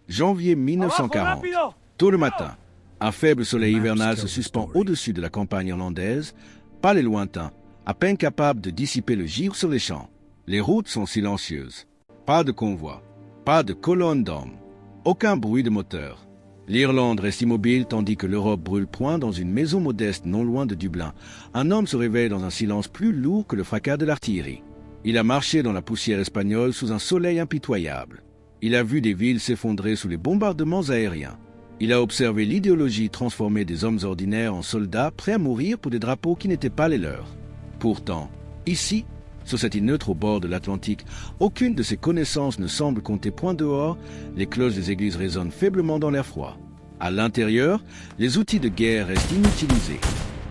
Janvier 1940. Tôt le matin, un faible soleil hivernal se suspend au-dessus de la campagne irlandaise, pâle et lointain, à peine capable de dissiper le givre sur les champs. Les routes sont silencieuses. Pas de convoi, pas de colonne d'hommes, aucun bruit de moteur. L'Irlande reste immobile tandis que l'Europe brûle point dans une maison modeste non loin de Dublin. Un homme se réveille dans un silence plus lourd que le fracas de l'artillerie. Il a marché dans la poussière espagnole sous un soleil impitoyable. Il a vu des villes s'effondrer sous les bombardements aériens. Il a observé l'idéologie transformer des hommes ordinaires en soldats prêts à mourir pour des drapeaux qui n'étaient pas les leurs. Pourtant, ici, sur cette île neutre au bord de l'Atlantique, aucune de ses connaissances ne semble compter point dehors, les cloches des églises résonnent faiblement dans l'air froid. À l'intérieur, les outils de guerre restent inutilisés.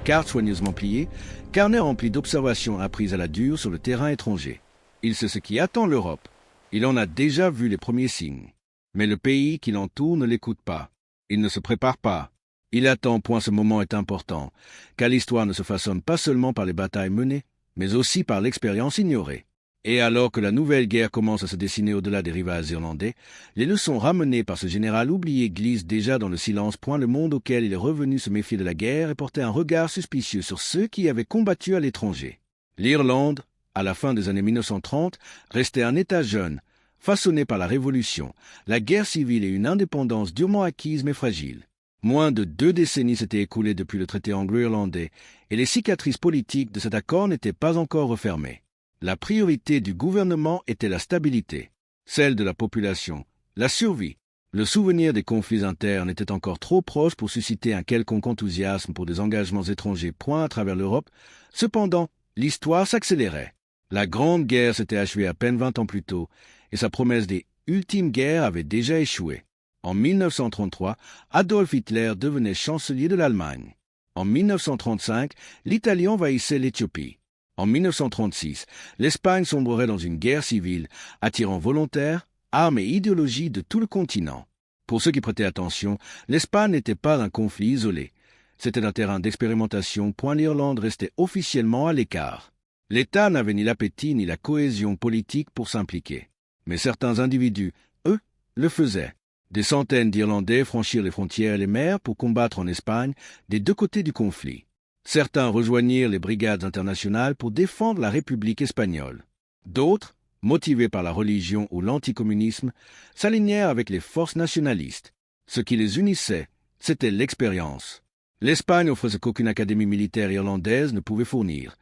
Cartes soigneusement pliées, carnets remplis d'observations apprises à la dure sur le terrain étranger. Il sait ce qui attend l'Europe. Il en a déjà vu les premiers signes. Mais le pays qui l'entoure ne l'écoute pas. Il ne se prépare pas. Il attend point ce moment est important, car l'histoire ne se façonne pas seulement par les batailles menées, mais aussi par l'expérience ignorée. Et alors que la nouvelle guerre commence à se dessiner au-delà des rivages irlandais, les leçons ramenées par ce général oublié glissent déjà dans le silence point le monde auquel il est revenu se méfier de la guerre et porter un regard suspicieux sur ceux qui avaient combattu à l'étranger. L'Irlande, à la fin des années 1930, restait un État jeune, façonné par la Révolution, la guerre civile et une indépendance durement acquise mais fragile. Moins de 2 décennies s'étaient écoulées depuis le traité anglo-irlandais, et les cicatrices politiques de cet accord n'étaient pas encore refermées. La priorité du gouvernement était la stabilité, celle de la population, la survie. Le souvenir des conflits internes était encore trop proche pour susciter un quelconque enthousiasme pour des engagements étrangers point à travers l'Europe. Cependant, l'histoire s'accélérait. La Grande Guerre s'était achevée à peine 20 ans plus tôt, et sa promesse des « ultimes guerres » avait déjà échoué. En 1933, Adolf Hitler devenait chancelier de l'Allemagne. En 1935, l'Italie envahissait l'Éthiopie. En 1936, l'Espagne sombrerait dans une guerre civile, attirant volontaires, armes et idéologies de tout le continent. Pour ceux qui prêtaient attention, l'Espagne n'était pas un conflit isolé. C'était un terrain d'expérimentation, point l'Irlande restait officiellement à l'écart. L'État n'avait ni l'appétit ni la cohésion politique pour s'impliquer. Mais certains individus, eux, le faisaient. Des centaines d'Irlandais franchirent les frontières et les mers pour combattre en Espagne des 2 côtés du conflit. Certains rejoignirent les brigades internationales pour défendre la République espagnole. D'autres, motivés par la religion ou l'anticommunisme, s'alignèrent avec les forces nationalistes. Ce qui les unissait, c'était l'expérience. L'Espagne offrait ce qu'aucune académie militaire irlandaise ne pouvait fournir.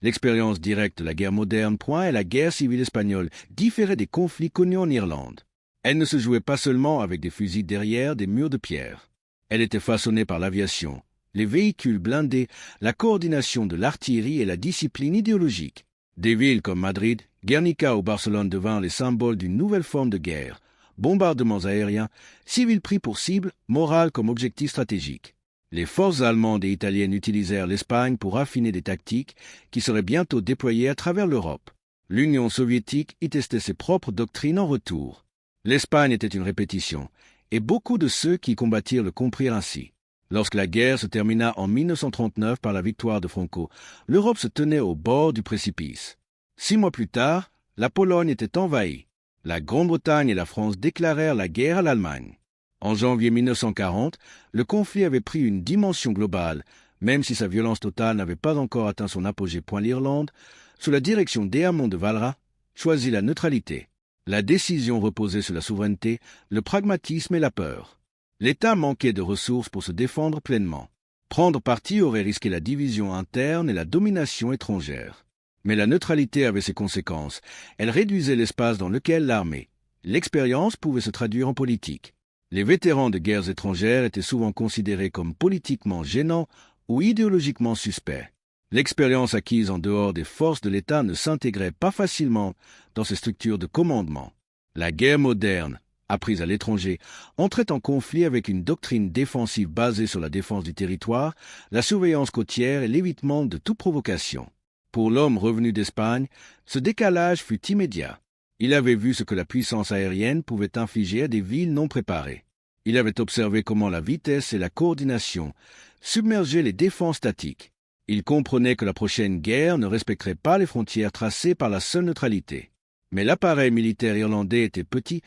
L'expérience directe de la guerre moderne point et la guerre civile espagnole différaient des conflits connus en Irlande. Elle ne se jouait pas seulement avec des fusils derrière des murs de pierre. Elle était façonnée par l'aviation, les véhicules blindés, la coordination de l'artillerie et la discipline idéologique. Des villes comme Madrid, Guernica ou Barcelone devinrent les symboles d'une nouvelle forme de guerre. Bombardements aériens, civils pris pour cible, morale comme objectif stratégique. Les forces allemandes et italiennes utilisèrent l'Espagne pour affiner des tactiques qui seraient bientôt déployées à travers l'Europe. L'Union soviétique y testait ses propres doctrines en retour. L'Espagne était une répétition, et beaucoup de ceux qui combattirent le comprirent ainsi. Lorsque la guerre se termina en 1939 par la victoire de Franco, l'Europe se tenait au bord du précipice. 6 mois plus tard, la Pologne était envahie. La Grande-Bretagne et la France déclarèrent la guerre à l'Allemagne. En janvier 1940, le conflit avait pris une dimension globale, même si sa violence totale n'avait pas encore atteint son apogée point l'Irlande, sous la direction d'Héamon de Valera, choisit la neutralité. La décision reposait sur la souveraineté, le pragmatisme et la peur. L'État manquait de ressources pour se défendre pleinement. Prendre parti aurait risqué la division interne et la domination étrangère. Mais la neutralité avait ses conséquences. Elle réduisait l'espace dans lequel l'armée, l'expérience pouvait se traduire en politique. Les vétérans de guerres étrangères étaient souvent considérés comme politiquement gênants ou idéologiquement suspects. L'expérience acquise en dehors des forces de l'État ne s'intégrait pas facilement dans ces structures de commandement. La guerre moderne, apprise à l'étranger, entrait en conflit avec une doctrine défensive basée sur la défense du territoire, la surveillance côtière et l'évitement de toute provocation. Pour l'homme revenu d'Espagne, ce décalage fut immédiat. Il avait vu ce que la puissance aérienne pouvait infliger à des villes non préparées. Il avait observé comment la vitesse et la coordination submergeaient les défenses statiques. Il comprenait que la prochaine guerre ne respecterait pas les frontières tracées par la seule neutralité. Mais l'appareil militaire irlandais était petit,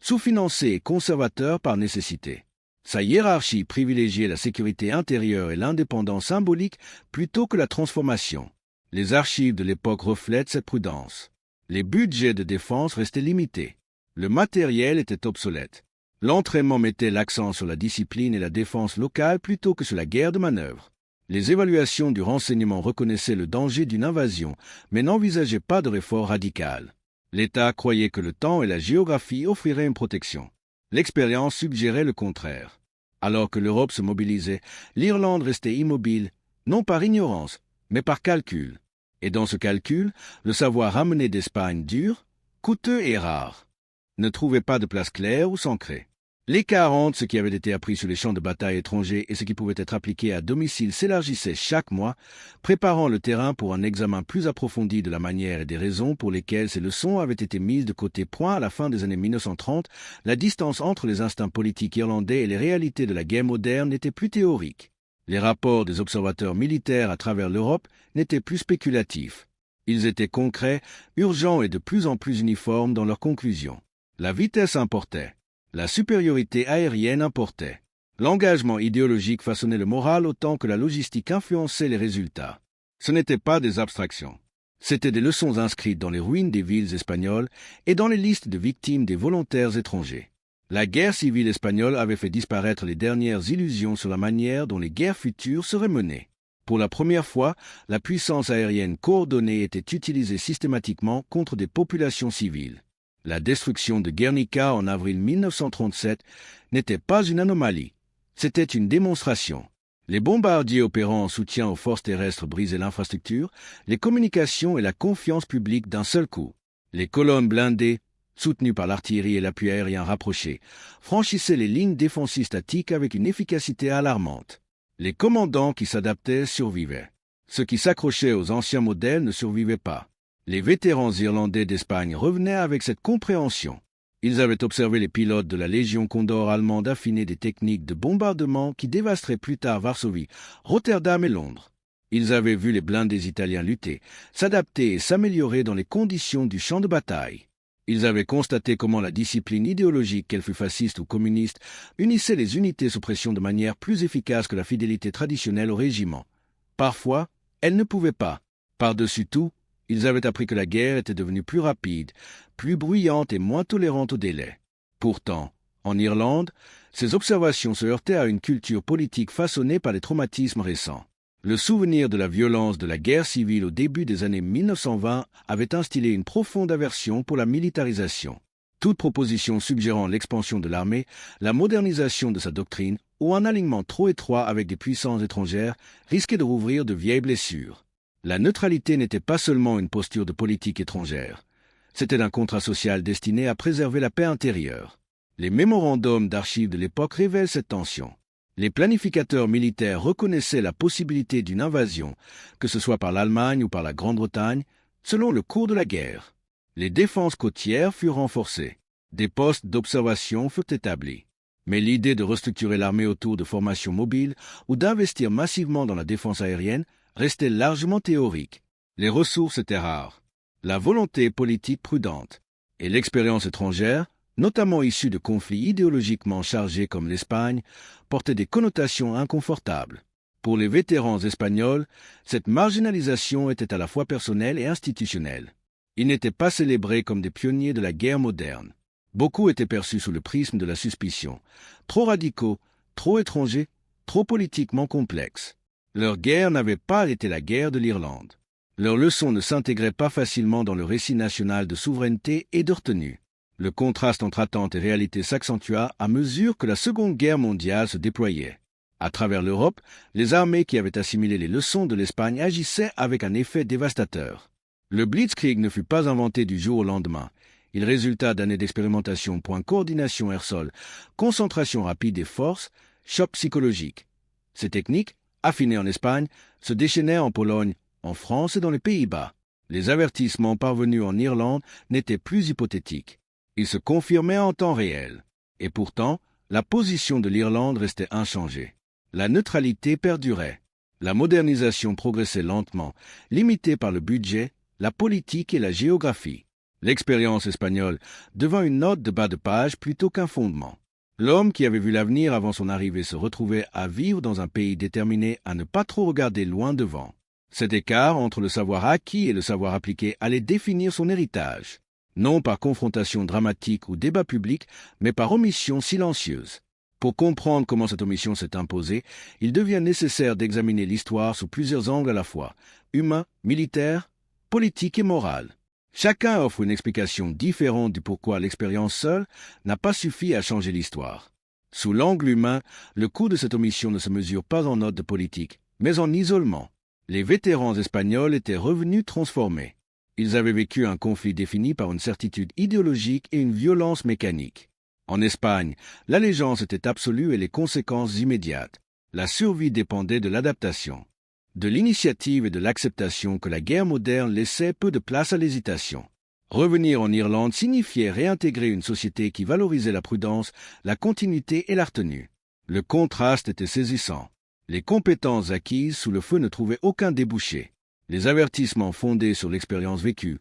sous-financé et conservateur par nécessité. Sa hiérarchie privilégiait la sécurité intérieure et l'indépendance symbolique plutôt que la transformation. Les archives de l'époque reflètent cette prudence. Les budgets de défense restaient limités. Le matériel était obsolète. L'entraînement mettait l'accent sur la discipline et la défense locale plutôt que sur la guerre de manœuvre. Les évaluations du renseignement reconnaissaient le danger d'une invasion, mais n'envisageaient pas de réforme radicale. L'État croyait que le temps et la géographie offriraient une protection. L'expérience suggérait le contraire. Alors que l'Europe se mobilisait, l'Irlande restait immobile, non par ignorance, mais par calcul. Et dans ce calcul, le savoir ramené d'Espagne dur, coûteux et rare, ne trouvait pas de place claire ou s'ancrer. L'écart entre ce qui avait été appris sur les champs de bataille étrangers et ce qui pouvait être appliqué à domicile s'élargissait chaque mois, préparant le terrain pour un examen plus approfondi de la manière et des raisons pour lesquelles ces leçons avaient été mises de côté. À la fin des années 1930, la distance entre les instincts politiques irlandais et les réalités de la guerre moderne n'était plus théorique. Les rapports des observateurs militaires à travers l'Europe n'étaient plus spéculatifs. Ils étaient concrets, urgents et de plus en plus uniformes dans leurs conclusions. La vitesse importait. La supériorité aérienne importait. L'engagement idéologique façonnait le moral autant que la logistique influençait les résultats. Ce n'étaient pas des abstractions. C'étaient des leçons inscrites dans les ruines des villes espagnoles et dans les listes de victimes des volontaires étrangers. La guerre civile espagnole avait fait disparaître les dernières illusions sur la manière dont les guerres futures seraient menées. Pour la première fois, la puissance aérienne coordonnée était utilisée systématiquement contre des populations civiles. La destruction de Guernica en avril 1937 n'était pas une anomalie, c'était une démonstration. Les bombardiers opérant en soutien aux forces terrestres brisaient l'infrastructure, les communications et la confiance publique d'un seul coup. Les colonnes blindées, soutenues par l'artillerie et l'appui aérien rapproché, franchissaient les lignes défensives statiques avec une efficacité alarmante. Les commandants qui s'adaptaient survivaient. Ceux qui s'accrochaient aux anciens modèles ne survivaient pas. Les vétérans irlandais d'Espagne revenaient avec cette compréhension. Ils avaient observé les pilotes de la Légion Condor allemande affiner des techniques de bombardement qui dévasteraient plus tard Varsovie, Rotterdam et Londres. Ils avaient vu les blindés italiens lutter, s'adapter et s'améliorer dans les conditions du champ de bataille. Ils avaient constaté comment la discipline idéologique, qu'elle fût fasciste ou communiste, unissait les unités sous pression de manière plus efficace que la fidélité traditionnelle au régiment. Parfois, elle ne pouvait pas. Par-dessus tout, ils avaient appris que la guerre était devenue plus rapide, plus bruyante et moins tolérante au délai. Pourtant, en Irlande, ces observations se heurtaient à une culture politique façonnée par les traumatismes récents. Le souvenir de la violence de la guerre civile au début des années 1920 avait instillé une profonde aversion pour la militarisation. Toute proposition suggérant l'expansion de l'armée, la modernisation de sa doctrine ou un alignement trop étroit avec des puissances étrangères risquait de rouvrir de vieilles blessures. La neutralité n'était pas seulement une posture de politique étrangère. C'était un contrat social destiné à préserver la paix intérieure. Les mémorandums d'archives de l'époque révèlent cette tension. Les planificateurs militaires reconnaissaient la possibilité d'une invasion, que ce soit par l'Allemagne ou par la Grande-Bretagne, selon le cours de la guerre. Les défenses côtières furent renforcées. Des postes d'observation furent établis. Mais l'idée de restructurer l'armée autour de formations mobiles ou d'investir massivement dans la défense aérienne restait largement théorique. Les ressources étaient rares, la volonté politique prudente, et l'expérience étrangère, notamment issue de conflits idéologiquement chargés comme l'Espagne, portait des connotations inconfortables. Pour les vétérans espagnols, cette marginalisation était à la fois personnelle et institutionnelle. Ils n'étaient pas célébrés comme des pionniers de la guerre moderne. Beaucoup étaient perçus sous le prisme de la suspicion, trop radicaux, trop étrangers, trop politiquement complexes. Leur guerre n'avait pas été la guerre de l'Irlande. Leurs leçons ne s'intégraient pas facilement dans le récit national de souveraineté et de retenue. Le contraste entre attente et réalité s'accentua à mesure que la Seconde Guerre mondiale se déployait. À travers l'Europe, les armées qui avaient assimilé les leçons de l'Espagne agissaient avec un effet dévastateur. Le Blitzkrieg ne fut pas inventé du jour au lendemain. Il résulta d'années d'expérimentation. Coordination air-sol, concentration rapide des forces, choc psychologique. Ces techniques, affinées en Espagne, se déchaînaient en Pologne, en France et dans les Pays-Bas. Les avertissements parvenus en Irlande n'étaient plus hypothétiques. Ils se confirmaient en temps réel. Et pourtant, la position de l'Irlande restait inchangée. La neutralité perdurait. La modernisation progressait lentement, limitée par le budget, la politique et la géographie. L'expérience espagnole devint une note de bas de page plutôt qu'un fondement. L'homme qui avait vu l'avenir avant son arrivée se retrouvait à vivre dans un pays déterminé à ne pas trop regarder loin devant. Cet écart entre le savoir acquis et le savoir appliqué allait définir son héritage, non par confrontation dramatique ou débat public, mais par omission silencieuse. Pour comprendre comment cette omission s'est imposée, il devient nécessaire d'examiner l'histoire sous plusieurs angles à la fois, humain, militaire, politique et moral. Chacun offre une explication différente du pourquoi l'expérience seule n'a pas suffi à changer l'histoire. Sous l'angle humain, le coût de cette omission ne se mesure pas en note de politique, mais en isolement. Les vétérans espagnols étaient revenus transformés. Ils avaient vécu un conflit défini par une certitude idéologique et une violence mécanique. En Espagne, l'allégeance était absolue et les conséquences immédiates. La survie dépendait de l'adaptation, de l'initiative et de l'acceptation que la guerre moderne laissait peu de place à l'hésitation. Revenir en Irlande signifiait réintégrer une société qui valorisait la prudence, la continuité et la retenue. Le contraste était saisissant. Les compétences acquises sous le feu ne trouvaient aucun débouché. Les avertissements fondés sur l'expérience vécue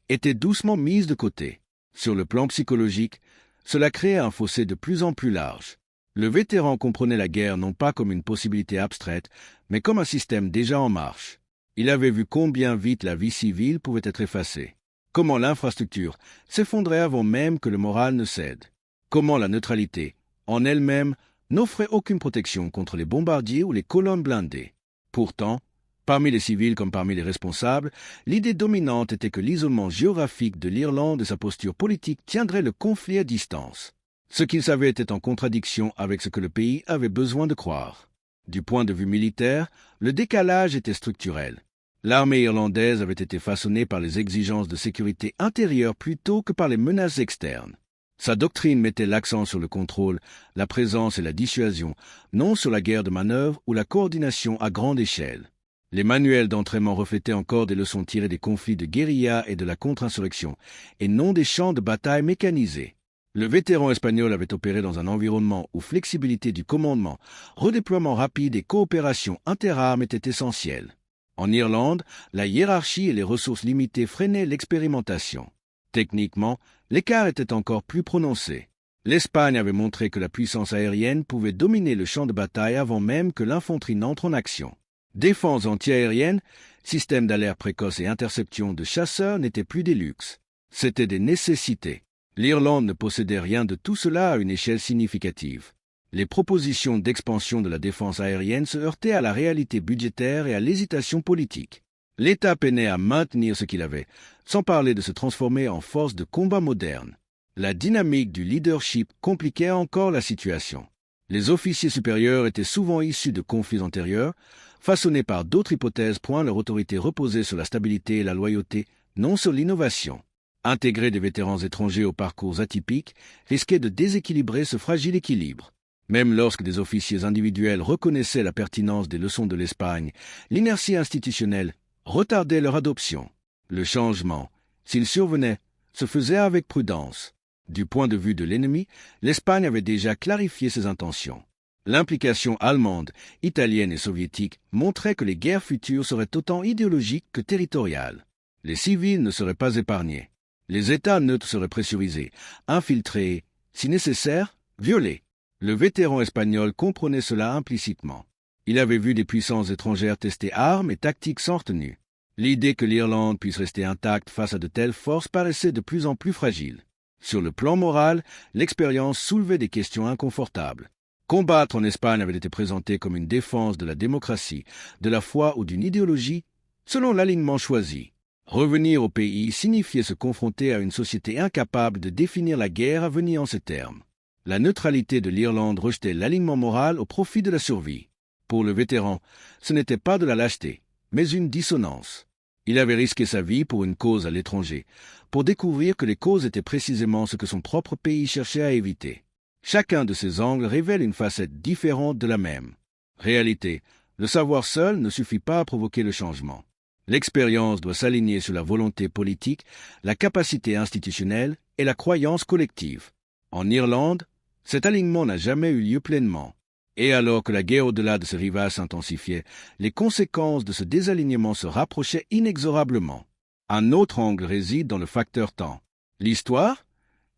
étaient doucement mis de côté. Sur le plan psychologique, cela créait un fossé de plus en plus large. Le vétéran comprenait la guerre non pas comme une possibilité abstraite, mais comme un système déjà en marche. Il avait vu combien vite la vie civile pouvait être effacée, comment l'infrastructure s'effondrait avant même que le moral ne cède, comment la neutralité, en elle-même, n'offrait aucune protection contre les bombardiers ou les colonnes blindées. Pourtant, parmi les civils comme parmi les responsables, l'idée dominante était que l'isolement géographique de l'Irlande et sa posture politique tiendraient le conflit à distance. Ce qu'ils savaient était en contradiction avec ce que le pays avait besoin de croire. Du point de vue militaire, le décalage était structurel. L'armée irlandaise avait été façonnée par les exigences de sécurité intérieure plutôt que par les menaces externes. Sa doctrine mettait l'accent sur le contrôle, la présence et la dissuasion, non sur la guerre de manœuvre ou la coordination à grande échelle. Les manuels d'entraînement reflétaient encore des leçons tirées des conflits de guérilla et de la contre-insurrection, et non des champs de bataille mécanisés. Le vétéran espagnol avait opéré dans un environnement où flexibilité du commandement, redéploiement rapide et coopération interarmes étaient essentiels. En Irlande, la hiérarchie et les ressources limitées freinaient l'expérimentation. Techniquement, l'écart était encore plus prononcé. L'Espagne avait montré que la puissance aérienne pouvait dominer le champ de bataille avant même que l'infanterie n'entre en action. Défense antiaérienne, système d'alerte précoce et interception de chasseurs n'étaient plus des luxes. C'étaient des nécessités. L'Irlande ne possédait rien de tout cela à une échelle significative. Les propositions d'expansion de la défense aérienne se heurtaient à la réalité budgétaire et à l'hésitation politique. L'État peinait à maintenir ce qu'il avait, sans parler de se transformer en force de combat moderne. La dynamique du leadership compliquait encore la situation. Les officiers supérieurs étaient souvent issus de conflits antérieurs, façonnés par d'autres hypothèses pointant leur autorité reposait sur la stabilité et la loyauté, non sur l'innovation. Intégrer des vétérans étrangers aux parcours atypiques risquait de déséquilibrer ce fragile équilibre. Même lorsque des officiers individuels reconnaissaient la pertinence des leçons de l'Espagne, l'inertie institutionnelle retardait leur adoption. Le changement, s'il survenait, se faisait avec prudence. Du point de vue de l'ennemi, l'Espagne avait déjà clarifié ses intentions. L'implication allemande, italienne et soviétique montrait que les guerres futures seraient autant idéologiques que territoriales. Les civils ne seraient pas épargnés. Les États neutres seraient pressurisés, infiltrés, si nécessaire, violés. Le vétéran espagnol comprenait cela implicitement. Il avait vu des puissances étrangères tester armes et tactiques sans retenue. L'idée que l'Irlande puisse rester intacte face à de telles forces paraissait de plus en plus fragile. Sur le plan moral, l'expérience soulevait des questions inconfortables. Combattre en Espagne avait été présenté comme une défense de la démocratie, de la foi ou d'une idéologie, selon l'alignement choisi. Revenir au pays signifiait se confronter à une société incapable de définir la guerre à venir en ces termes. La neutralité de l'Irlande rejetait l'alignement moral au profit de la survie. Pour le vétéran, ce n'était pas de la lâcheté, mais une dissonance. Il avait risqué sa vie pour une cause à l'étranger, pour découvrir que les causes étaient précisément ce que son propre pays cherchait à éviter. Chacun de ces angles révèle une facette différente de la même. Réalité, le savoir seul ne suffit pas à provoquer le changement. L'expérience doit s'aligner sur la volonté politique, la capacité institutionnelle et la croyance collective. En Irlande, cet alignement n'a jamais eu lieu pleinement. Et alors que la guerre au-delà de ce rivage s'intensifiait, les conséquences de ce désalignement se rapprochaient inexorablement. Un autre angle réside dans le facteur temps. L'histoire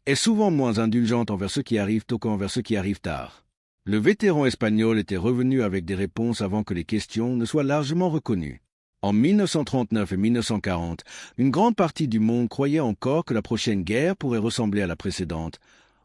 est souvent moins indulgente envers ceux qui arrivent tôt qu'envers ceux qui arrivent tard. Le vétéran espagnol était revenu avec des réponses avant que les questions ne soient largement reconnues. En 1939 et 1940, une grande partie du monde croyait encore que la prochaine guerre pourrait ressembler à la précédente,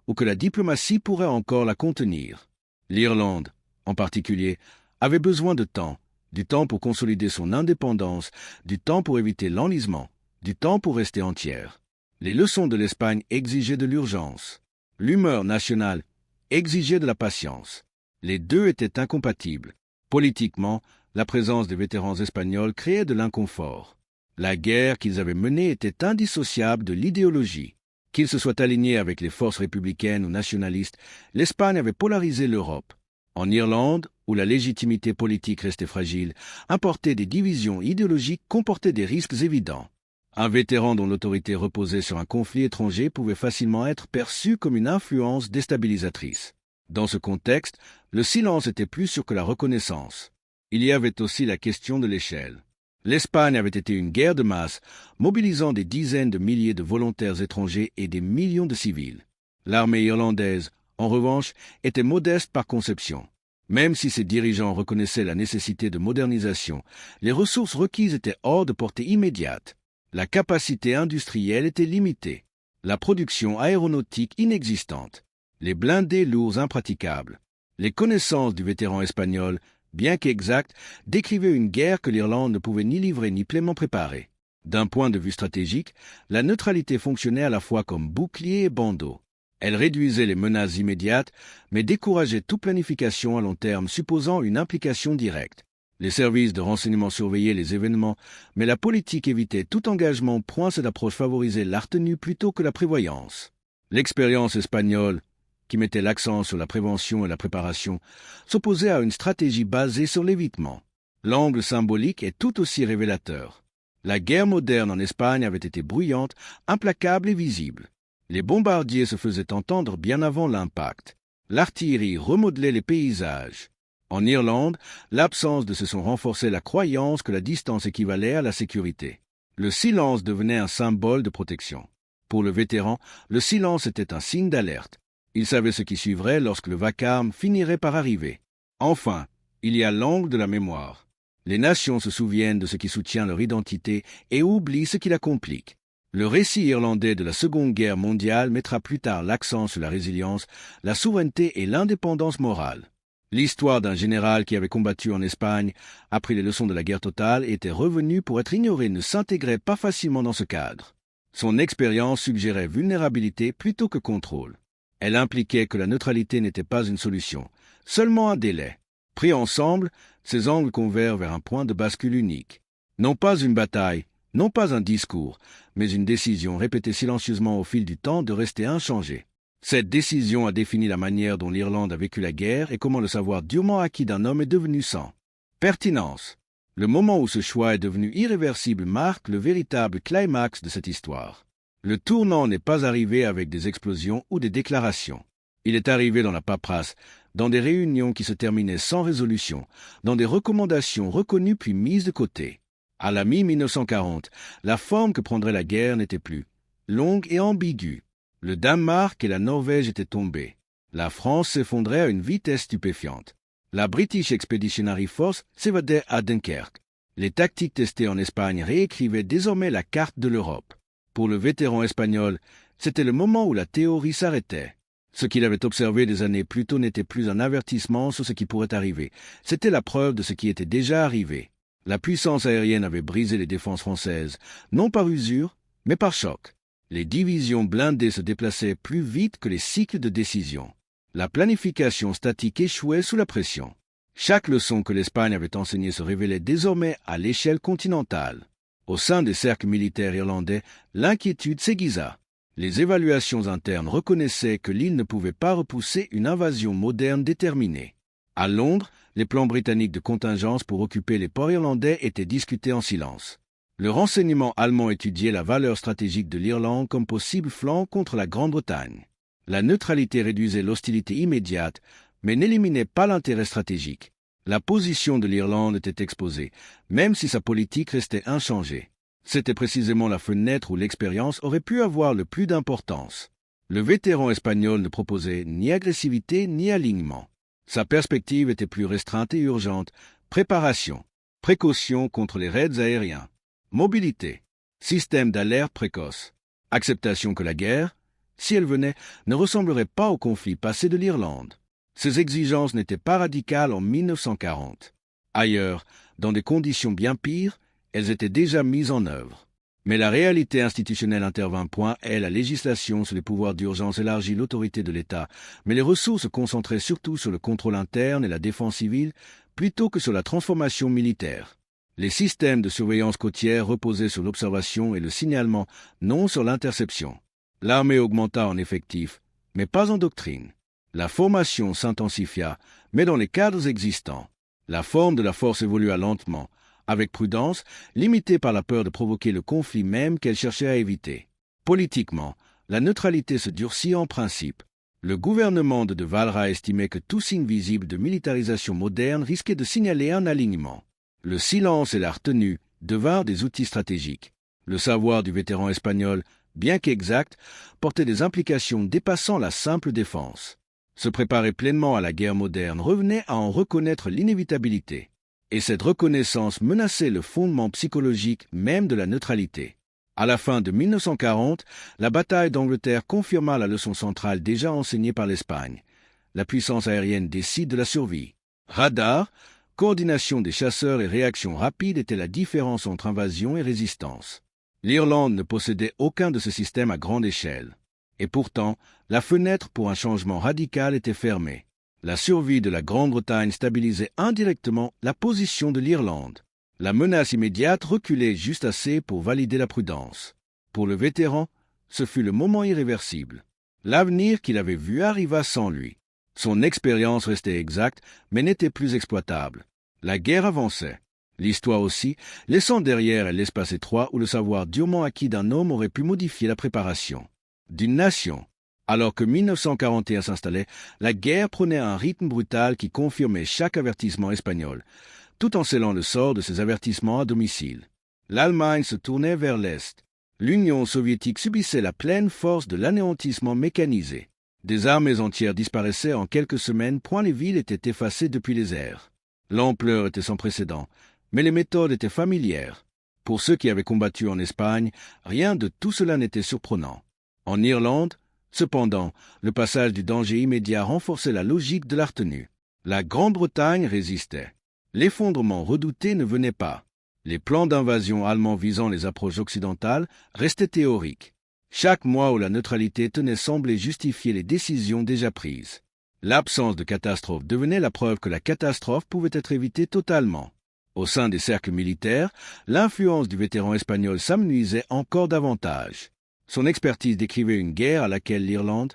ou que la diplomatie pourrait encore la contenir. L'Irlande, en particulier, avait besoin de temps, du temps pour consolider son indépendance, du temps pour éviter l'enlisement, du temps pour rester entière. Les leçons de l'Espagne exigeaient de l'urgence. L'humeur nationale exigeait de la patience. Les deux étaient incompatibles. Politiquement, la présence des vétérans espagnols créait de l'inconfort. La guerre qu'ils avaient menée était indissociable de l'idéologie. Qu'ils se soient alignés avec les forces républicaines ou nationalistes, l'Espagne avait polarisé l'Europe. En Irlande, où la légitimité politique restait fragile, importer des divisions idéologiques comportait des risques évidents. Un vétéran dont l'autorité reposait sur un conflit étranger pouvait facilement être perçu comme une influence déstabilisatrice. Dans ce contexte, le silence était plus sûr que la reconnaissance. Il y avait aussi la question de l'échelle. L'Espagne avait été une guerre de masse, mobilisant des dizaines de milliers de volontaires étrangers et des millions de civils. L'armée irlandaise, en revanche, était modeste par conception. Même si ses dirigeants reconnaissaient la nécessité de modernisation, les ressources requises étaient hors de portée immédiate. La capacité industrielle était limitée, la production aéronautique inexistante, les blindés lourds impraticables. Les connaissances du vétéran espagnol, bien qu'exactes, décrivaient une guerre que l'Irlande ne pouvait ni livrer ni pleinement préparer. D'un point de vue stratégique, la neutralité fonctionnait à la fois comme bouclier et bandeau. Elle réduisait les menaces immédiates, mais décourageait toute planification à long terme supposant une implication directe. Les services de renseignement surveillaient les événements, mais la politique évitait tout engagement point cette approche favorisait la retenue plutôt que la prévoyance. L'expérience espagnole, qui mettait l'accent sur la prévention et la préparation, s'opposait à une stratégie basée sur l'évitement. L'angle symbolique est tout aussi révélateur. La guerre moderne en Espagne avait été bruyante, implacable et visible. Les bombardiers se faisaient entendre bien avant l'impact. L'artillerie remodelait les paysages. En Irlande, l'absence de ce son renforçait la croyance que la distance équivalait à la sécurité. Le silence devenait un symbole de protection. Pour le vétéran, le silence était un signe d'alerte. Il savait ce qui suivrait lorsque le vacarme finirait par arriver. Enfin, il y a l'angle de la mémoire. Les nations se souviennent de ce qui soutient leur identité et oublient ce qui la complique. Le récit irlandais de la Seconde Guerre mondiale mettra plus tard l'accent sur la résilience, la souveraineté et l'indépendance morale. L'histoire d'un général qui avait combattu en Espagne, après les leçons de la guerre totale, était revenue pour être ignorée ne s'intégrait pas facilement dans ce cadre. Son expérience suggérait vulnérabilité plutôt que contrôle. Elle impliquait que la neutralité n'était pas une solution, seulement un délai. Pris ensemble, ces angles convergent vers un point de bascule unique. Non pas une bataille, non pas un discours, mais une décision répétée silencieusement au fil du temps de rester inchangée. Cette décision a défini la manière dont l'Irlande a vécu la guerre et comment le savoir durement acquis d'un homme est devenu sang. Pertinence. Le moment où ce choix est devenu irréversible marque le véritable climax de cette histoire. Le tournant n'est pas arrivé avec des explosions ou des déclarations. Il est arrivé dans la paperasse, dans des réunions qui se terminaient sans résolution, dans des recommandations reconnues puis mises de côté. À la mi-1940, la forme que prendrait la guerre n'était plus longue et ambiguë. Le Danemark et la Norvège étaient tombés. La France s'effondrait à une vitesse stupéfiante. La British Expeditionary Force s'évadait à Dunkerque. Les tactiques testées en Espagne réécrivaient désormais la carte de l'Europe. Pour le vétéran espagnol, c'était le moment où la théorie s'arrêtait. Ce qu'il avait observé des années plus tôt n'était plus un avertissement sur ce qui pourrait arriver. C'était la preuve de ce qui était déjà arrivé. La puissance aérienne avait brisé les défenses françaises, non par usure, mais par choc. Les divisions blindées se déplaçaient plus vite que les cycles de décision. La planification statique échouait sous la pression. Chaque leçon que l'Espagne avait enseignée se révélait désormais à l'échelle continentale. Au sein des cercles militaires irlandais, l'inquiétude s'aiguisa. Les évaluations internes reconnaissaient que l'île ne pouvait pas repousser une invasion moderne déterminée. À Londres, les plans britanniques de contingence pour occuper les ports irlandais étaient discutés en silence. Le renseignement allemand étudiait la valeur stratégique de l'Irlande comme possible flanc contre la Grande-Bretagne. La neutralité réduisait l'hostilité immédiate, mais n'éliminait pas l'intérêt stratégique. La position de l'Irlande était exposée, même si sa politique restait inchangée. C'était précisément la fenêtre où l'expérience aurait pu avoir le plus d'importance. Le vétéran espagnol ne proposait ni agressivité ni alignement. Sa perspective était plus restreinte et urgente. Préparation, précaution contre les raids aériens, mobilité, système d'alerte précoce, acceptation que la guerre, si elle venait, ne ressemblerait pas au conflit passé de l'Irlande. Ces exigences n'étaient pas radicales en 1940. Ailleurs, dans des conditions bien pires, elles étaient déjà mises en œuvre. Mais la réalité institutionnelle intervint point et la législation sur les pouvoirs d'urgence élargit l'autorité de l'État, mais les ressources se concentraient surtout sur le contrôle interne et la défense civile plutôt que sur la transformation militaire. Les systèmes de surveillance côtière reposaient sur l'observation et le signalement, non sur l'interception. L'armée augmenta en effectifs, mais pas en doctrine. La formation s'intensifia, mais dans les cadres existants. La forme de la force évolua lentement, avec prudence, limitée par la peur de provoquer le conflit même qu'elle cherchait à éviter. Politiquement, la neutralité se durcit en principe. Le gouvernement de Valra estimait que tout signe visible de militarisation moderne risquait de signaler un alignement. Le silence et la retenue devinrent des outils stratégiques. Le savoir du vétéran espagnol, bien qu'exact, portait des implications dépassant la simple défense. Se préparer pleinement à la guerre moderne revenait à en reconnaître l'inévitabilité. Et cette reconnaissance menaçait le fondement psychologique même de la neutralité. À la fin de 1940, la bataille d'Angleterre confirma la leçon centrale déjà enseignée par l'Espagne. La puissance aérienne décide de la survie. Radar, coordination des chasseurs et réaction rapide étaient la différence entre invasion et résistance. L'Irlande ne possédait aucun de ces systèmes à grande échelle. Et pourtant, la fenêtre pour un changement radical était fermée. La survie de la Grande-Bretagne stabilisait indirectement la position de l'Irlande. La menace immédiate reculait juste assez pour valider la prudence. Pour le vétéran, ce fut le moment irréversible. L'avenir qu'il avait vu arriva sans lui. Son expérience restait exacte, mais n'était plus exploitable. La guerre avançait. L'histoire aussi, laissant derrière elle l'espace étroit où le savoir durement acquis d'un homme aurait pu modifier la préparation. D'une nation. Alors que 1941 s'installait, la guerre prenait un rythme brutal qui confirmait chaque avertissement espagnol, tout en scellant le sort de ces avertissements à domicile. L'Allemagne se tournait vers l'Est. L'Union soviétique subissait la pleine force de l'anéantissement mécanisé. Des armées entières disparaissaient en quelques semaines, point les villes étaient effacées depuis les airs. L'ampleur était sans précédent, mais les méthodes étaient familières. Pour ceux qui avaient combattu en Espagne, rien de tout cela n'était surprenant. En Irlande, cependant, le passage du danger immédiat renforçait la logique de la retenue. La Grande-Bretagne résistait. L'effondrement redouté ne venait pas. Les plans d'invasion allemands visant les approches occidentales restaient théoriques. Chaque mois où la neutralité tenait semblait justifier les décisions déjà prises. L'absence de catastrophe devenait la preuve que la catastrophe pouvait être évitée totalement. Au sein des cercles militaires, l'influence du vétéran espagnol s'amenuisait encore davantage. Son expertise décrivait une guerre à laquelle l'Irlande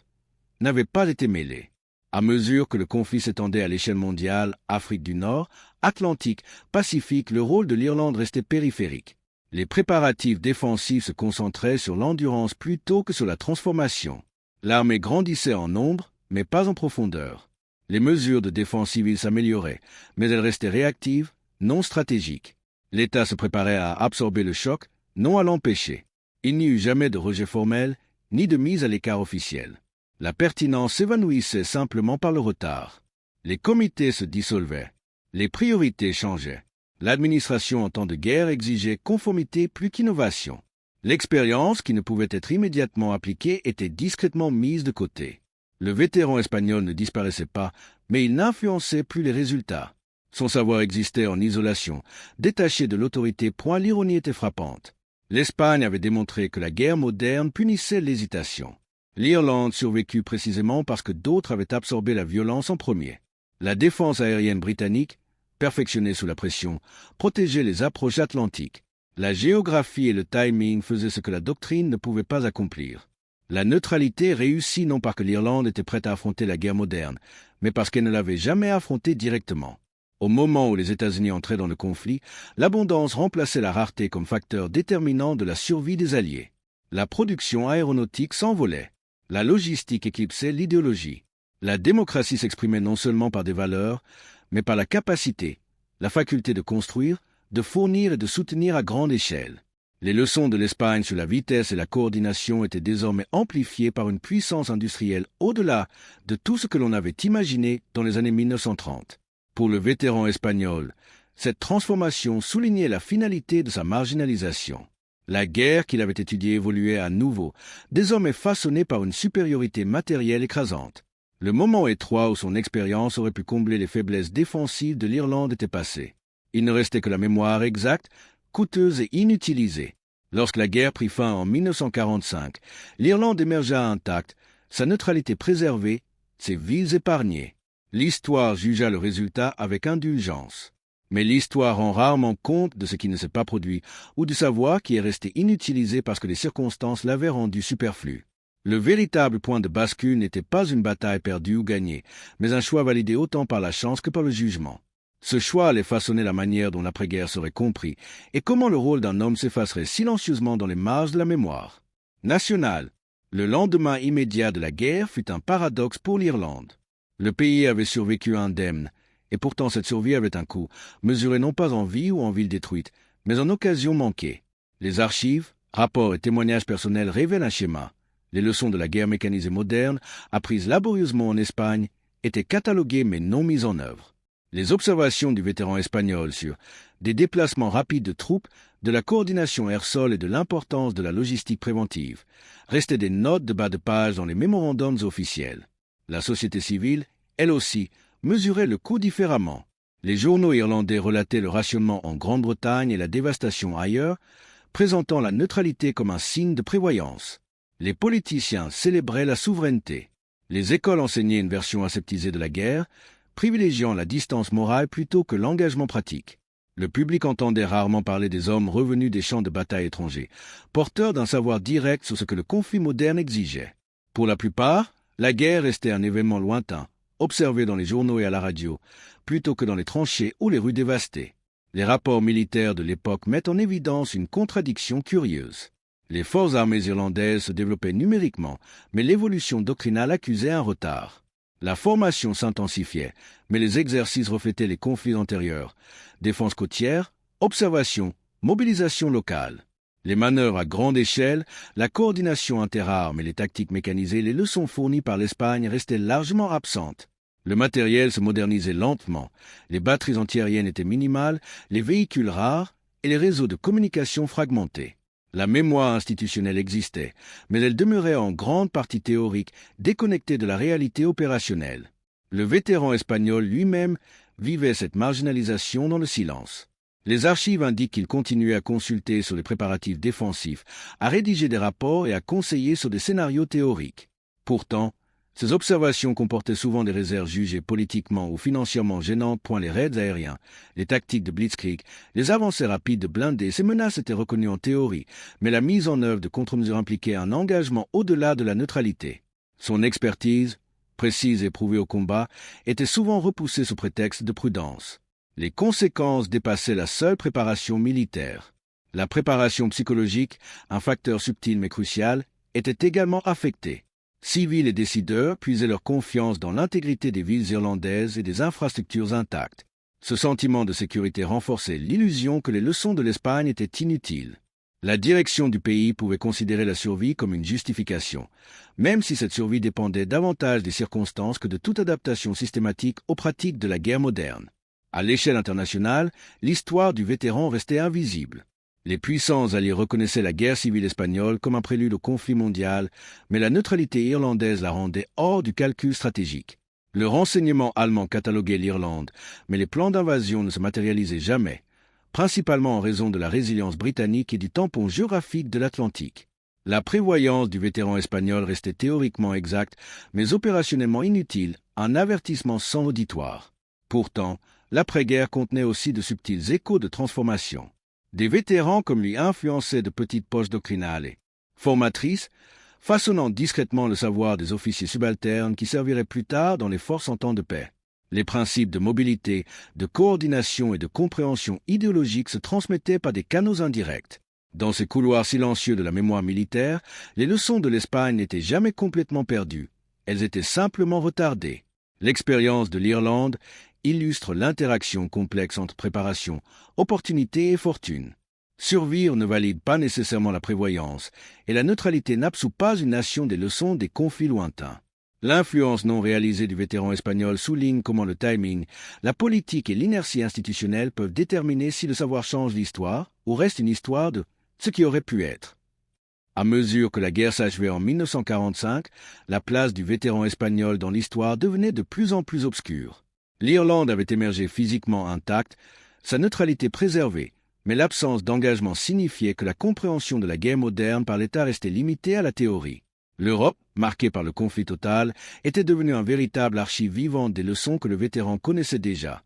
n'avait pas été mêlée. À mesure que le conflit s'étendait à l'échelle mondiale, Afrique du Nord, Atlantique, Pacifique, le rôle de l'Irlande restait périphérique. Les préparatifs défensifs se concentraient sur l'endurance plutôt que sur la transformation. L'armée grandissait en nombre, mais pas en profondeur. Les mesures de défense civile s'amélioraient, mais elles restaient réactives, non stratégiques. L'État se préparait à absorber le choc, non à l'empêcher. Il n'y eut jamais de rejet formel, ni de mise à l'écart officiel. La pertinence s'évanouissait simplement par le retard. Les comités se dissolvaient. Les priorités changeaient. L'administration en temps de guerre exigeait conformité plus qu'innovation. L'expérience, qui ne pouvait être immédiatement appliquée, était discrètement mise de côté. Le vétéran espagnol ne disparaissait pas, mais il n'influençait plus les résultats. Son savoir existait en isolation, détaché de l'autorité, point l'ironie était frappante. L'Espagne avait démontré que la guerre moderne punissait l'hésitation. L'Irlande survécut précisément parce que d'autres avaient absorbé la violence en premier. La défense aérienne britannique, perfectionnée sous la pression, protégeait les approches atlantiques. La géographie et le timing faisaient ce que la doctrine ne pouvait pas accomplir. La neutralité réussit non parce que l'Irlande était prête à affronter la guerre moderne, mais parce qu'elle ne l'avait jamais affrontée directement. Au moment où les États-Unis entraient dans le conflit, l'abondance remplaçait la rareté comme facteur déterminant de la survie des Alliés. La production aéronautique s'envolait. La logistique éclipsait l'idéologie. La démocratie s'exprimait non seulement par des valeurs, mais par la capacité, la faculté de construire, de fournir et de soutenir à grande échelle. Les leçons de l'Espagne sur la vitesse et la coordination étaient désormais amplifiées par une puissance industrielle au-delà de tout ce que l'on avait imaginé dans les années 1930. Pour le vétéran espagnol, cette transformation soulignait la finalité de sa marginalisation. La guerre qu'il avait étudiée évoluait à nouveau, désormais façonnée par une supériorité matérielle écrasante. Le moment étroit où son expérience aurait pu combler les faiblesses défensives de l'Irlande était passé. Il ne restait que la mémoire exacte, coûteuse et inutilisée. Lorsque la guerre prit fin en 1945, l'Irlande émergea intacte, sa neutralité préservée, ses vies épargnées. L'histoire jugea le résultat avec indulgence. Mais l'histoire rend rarement compte de ce qui ne s'est pas produit ou du savoir qui est resté inutilisé parce que les circonstances l'avaient rendu superflu. Le véritable point de bascule n'était pas une bataille perdue ou gagnée, mais un choix validé autant par la chance que par le jugement. Ce choix allait façonner la manière dont l'après-guerre serait compris et comment le rôle d'un homme s'effacerait silencieusement dans les marges de la mémoire nationale. Le lendemain immédiat de la guerre fut un paradoxe pour l'Irlande. Le pays avait survécu indemne, et pourtant cette survie avait un coût, mesuré non pas en vie ou en ville détruite, mais en occasion manquée. Les archives, rapports et témoignages personnels révèlent un schéma. Les leçons de la guerre mécanisée moderne, apprises laborieusement en Espagne, étaient cataloguées mais non mises en œuvre. Les observations du vétéran espagnol sur des déplacements rapides de troupes, de la coordination air-sol et de l'importance de la logistique préventive restaient des notes de bas de page dans les mémorandums officiels. La société civile, elle aussi, mesurait le coût différemment. Les journaux irlandais relataient le rationnement en Grande-Bretagne et la dévastation ailleurs, présentant la neutralité comme un signe de prévoyance. Les politiciens célébraient la souveraineté. Les écoles enseignaient une version aseptisée de la guerre, privilégiant la distance morale plutôt que l'engagement pratique. Le public entendait rarement parler des hommes revenus des champs de bataille étrangers, porteurs d'un savoir direct sur ce que le conflit moderne exigeait. Pour la plupart, la guerre restait un événement lointain, observé dans les journaux et à la radio, plutôt que dans les tranchées ou les rues dévastées. Les rapports militaires de l'époque mettent en évidence une contradiction curieuse. Les forces armées irlandaises se développaient numériquement, mais l'évolution doctrinale accusait un retard. La formation s'intensifiait, mais les exercices reflétaient les conflits antérieurs. Défense côtière, observation, mobilisation locale. Les manœuvres à grande échelle, la coordination interarmes et les tactiques mécanisées, les leçons fournies par l'Espagne restaient largement absentes. Le matériel se modernisait lentement, les batteries antiaériennes étaient minimales, les véhicules rares et les réseaux de communication fragmentés. La mémoire institutionnelle existait, mais elle demeurait en grande partie théorique, déconnectée de la réalité opérationnelle. Le vétéran espagnol lui-même vivait cette marginalisation dans le silence. Les archives indiquent qu'il continuait à consulter sur les préparatifs défensifs, à rédiger des rapports et à conseiller sur des scénarios théoriques. Pourtant, ces observations comportaient souvent des réserves jugées politiquement ou financièrement gênantes. Les raids aériens, les tactiques de blitzkrieg, les avancées rapides de blindés, ces menaces étaient reconnues en théorie, mais la mise en œuvre de contre-mesures impliquait un engagement au-delà de la neutralité. Son expertise, précise et prouvée au combat, était souvent repoussée sous prétexte de prudence. Les conséquences dépassaient la seule préparation militaire. La préparation psychologique, un facteur subtil mais crucial, était également affectée. Civils et décideurs puisaient leur confiance dans l'intégrité des villes irlandaises et des infrastructures intactes. Ce sentiment de sécurité renforçait l'illusion que les leçons de l'Espagne étaient inutiles. La direction du pays pouvait considérer la survie comme une justification, même si cette survie dépendait davantage des circonstances que de toute adaptation systématique aux pratiques de la guerre moderne. À l'échelle internationale, l'histoire du vétéran restait invisible. Les puissances alliées reconnaissaient la guerre civile espagnole comme un prélude au conflit mondial, mais la neutralité irlandaise la rendait hors du calcul stratégique. Le renseignement allemand cataloguait l'Irlande, mais les plans d'invasion ne se matérialisaient jamais, principalement en raison de la résilience britannique et du tampon géographique de l'Atlantique. La prévoyance du vétéran espagnol restait théoriquement exacte, mais opérationnellement inutile, un avertissement sans auditoire. Pourtant, l'après-guerre contenait aussi de subtils échos de transformation. Des vétérans comme lui influençaient de petites poches doctrinales, formatrices, façonnant discrètement le savoir des officiers subalternes qui serviraient plus tard dans les forces en temps de paix. Les principes de mobilité, de coordination et de compréhension idéologique se transmettaient par des canaux indirects. Dans ces couloirs silencieux de la mémoire militaire, les leçons de l'Espagne n'étaient jamais complètement perdues. Elles étaient simplement retardées. L'expérience de l'Irlande illustre l'interaction complexe entre préparation, opportunité et fortune. Survivre ne valide pas nécessairement la prévoyance, et la neutralité n'absout pas une nation des leçons des conflits lointains. L'influence non réalisée du vétéran espagnol souligne comment le timing, la politique et l'inertie institutionnelle peuvent déterminer si le savoir change l'histoire ou reste une histoire de ce qui aurait pu être. À mesure que la guerre s'achevait en 1945, la place du vétéran espagnol dans l'histoire devenait de plus en plus obscure. L'Irlande avait émergé physiquement intacte, sa neutralité préservée, mais l'absence d'engagement signifiait que la compréhension de la guerre moderne par l'État restait limitée à la théorie. L'Europe, marquée par le conflit total, était devenue un véritable archive vivante des leçons que le vétéran connaissait déjà.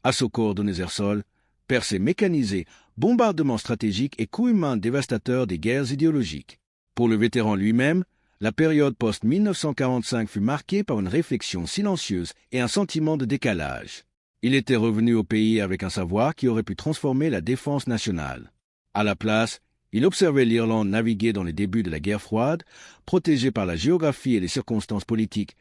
Assauts coordonnés air-sol, percées mécanisées, bombardements stratégiques et coups humains dévastateurs des guerres idéologiques. Pour le vétéran lui-même, la période post-1945 fut marquée par une réflexion silencieuse et un sentiment de décalage. Il était revenu au pays avec un savoir qui aurait pu transformer la défense nationale. À la place, il observait l'Irlande naviguer dans les débuts de la guerre froide, protégée par la géographie et les circonstances politiques,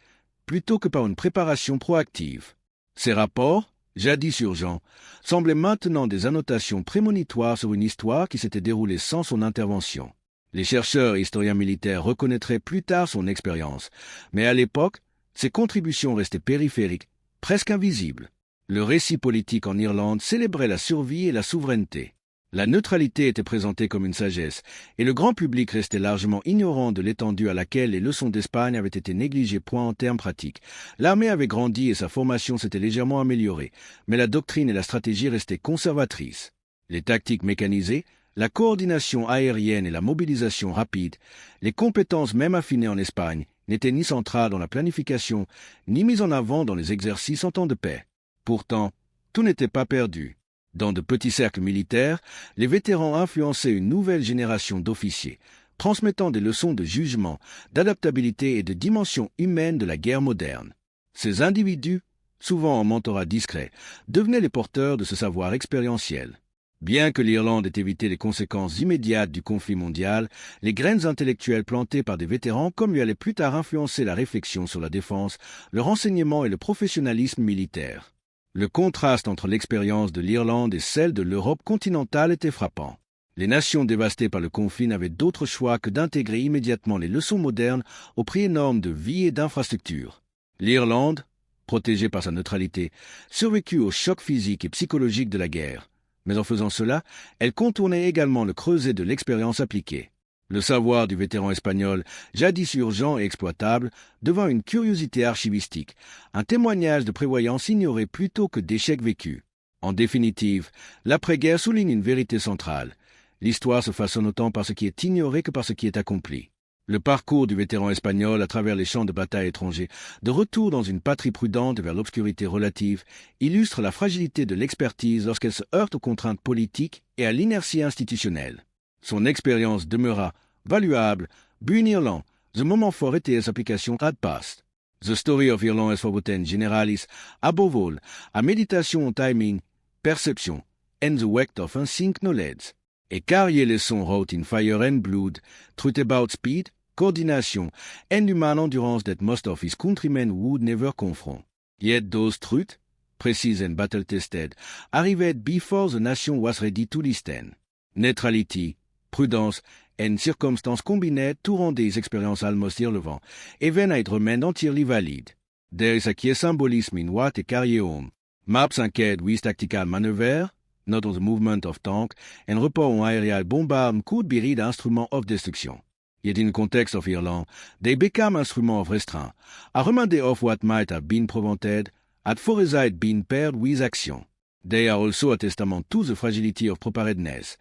plutôt que par une préparation proactive. Ces rapports, jadis urgents, semblaient maintenant des annotations prémonitoires sur une histoire qui s'était déroulée sans son intervention. Les chercheurs et historiens militaires reconnaîtraient plus tard son expérience, mais à l'époque, ses contributions restaient périphériques, presque invisibles. Le récit politique en Irlande célébrait la survie et la souveraineté. La neutralité était présentée comme une sagesse, et le grand public restait largement ignorant de l'étendue à laquelle les leçons d'Espagne avaient été négligées en termes pratiques. L'armée avait grandi et sa formation s'était légèrement améliorée, mais la doctrine et la stratégie restaient conservatrices. Les tactiques mécanisées, la coordination aérienne et la mobilisation rapide, les compétences même affinées en Espagne, n'étaient ni centrales dans la planification, ni mises en avant dans les exercices en temps de paix. Pourtant, tout n'était pas perdu. Dans de petits cercles militaires, les vétérans influençaient une nouvelle génération d'officiers, transmettant des leçons de jugement, d'adaptabilité et de dimension humaine de la guerre moderne. Ces individus, souvent en mentorat discret, devenaient les porteurs de ce savoir expérientiel. Bien que l'Irlande ait évité les conséquences immédiates du conflit mondial, les graines intellectuelles plantées par des vétérans comme lui allaient plus tard influencer la réflexion sur la défense, le renseignement et le professionnalisme militaire. Le contraste entre l'expérience de l'Irlande et celle de l'Europe continentale était frappant. Les nations dévastées par le conflit n'avaient d'autre choix que d'intégrer immédiatement les leçons modernes au prix énorme de vie et d'infrastructures. L'Irlande, protégée par sa neutralité, survécut au choc physique et psychologique de la guerre. Mais en faisant cela, elle contournait également le creuset de l'expérience appliquée. Le savoir du vétéran espagnol, jadis urgent et exploitable, devint une curiosité archivistique, un témoignage de prévoyance ignorée plutôt que d'échecs vécus. En définitive, l'après-guerre souligne une vérité centrale. L'histoire se façonne autant par ce qui est ignoré que par ce qui est accompli. Le parcours du vétéran espagnol à travers les champs de bataille étrangers, de retour dans une patrie prudente vers l'obscurité relative, illustre la fragilité de l'expertise lorsqu'elle se heurte aux contraintes politiques et à l'inertie institutionnelle. Son expérience demeura valuable, but in Irland, the moment for its application had passed. The story of Ireland is forgotten generalis, above all, a méditation on timing, perception, and the weight of unseen knowledge. Et carrier leçons wrought in fire and blood, truth about speed, coordination, and human endurance that most of his countrymen would never confront. Yet those truths, precise and battle-tested, arrived before the nation was ready to listen. Neutrality, prudence, and circumstances combined to rend these experiences almost irrelevant, even it remained entirely valid. There is a key symbolism in what a carrier home. Maps enquête with tactical maneuver, not on the movement of tank, and report on aerial bombardment could be read instrument of destruction. Yet in the context of Ireland, they become instrument of restraint, a reminder of what might have been prevented, had foresight been paired with action. They are also a testament to the fragility of preparedness.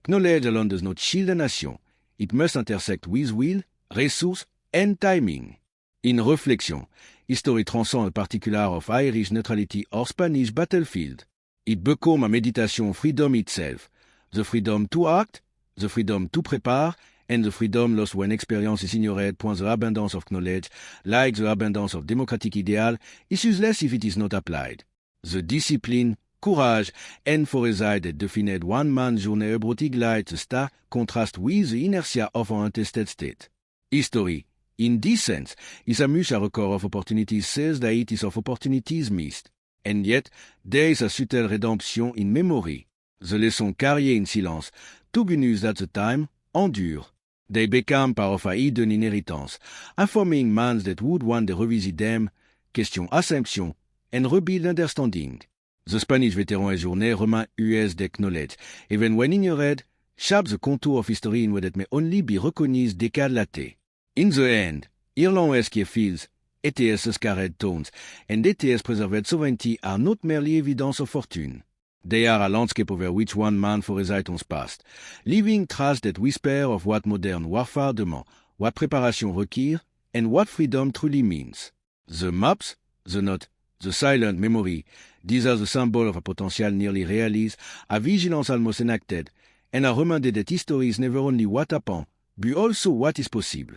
Knowledge alone does not shield a nation. It must intersect with will, resource, and timing. In reflection, history transcends the particular of Irish neutrality or Spanish battlefield. It become a meditation on freedom itself, the freedom to act, the freedom to prepare, and the freedom lost when experience is ignored. The abundance of knowledge, like the abundance of democratic ideal, is useless if it is not applied. The discipline, courage, and foresight that defined one man's journey abroad ignite the star contrast with the inertia of an untested state. History, in this sense, is a much a record of opportunities says that it is of opportunities missed. And yet, there is a subtle redemption in memory. The lesson carried in silence, toegenuisd at the time, endure. They become part of a hidden inheritance, informing minds that would want to revisit them, question assumption, and rebuild understanding. The Spanish veteran et journée remain US deck knowledge, even when ignored, shape the contour of history in way that may only be recognized decades later. In the end, Ireland West fields, ETS scarred tones, and ETS preserved sovereignty are not merely evidence of fortune. They are a landscape over which one man foresight on past, leaving traces that whisper of what modern warfare demands, what preparation requires, and what freedom truly means. The maps, the note, the silent memory, these are the symbols of a potential nearly realized, a vigilance almost enacted, and a reminder that history is never only what happened, but also what is possible.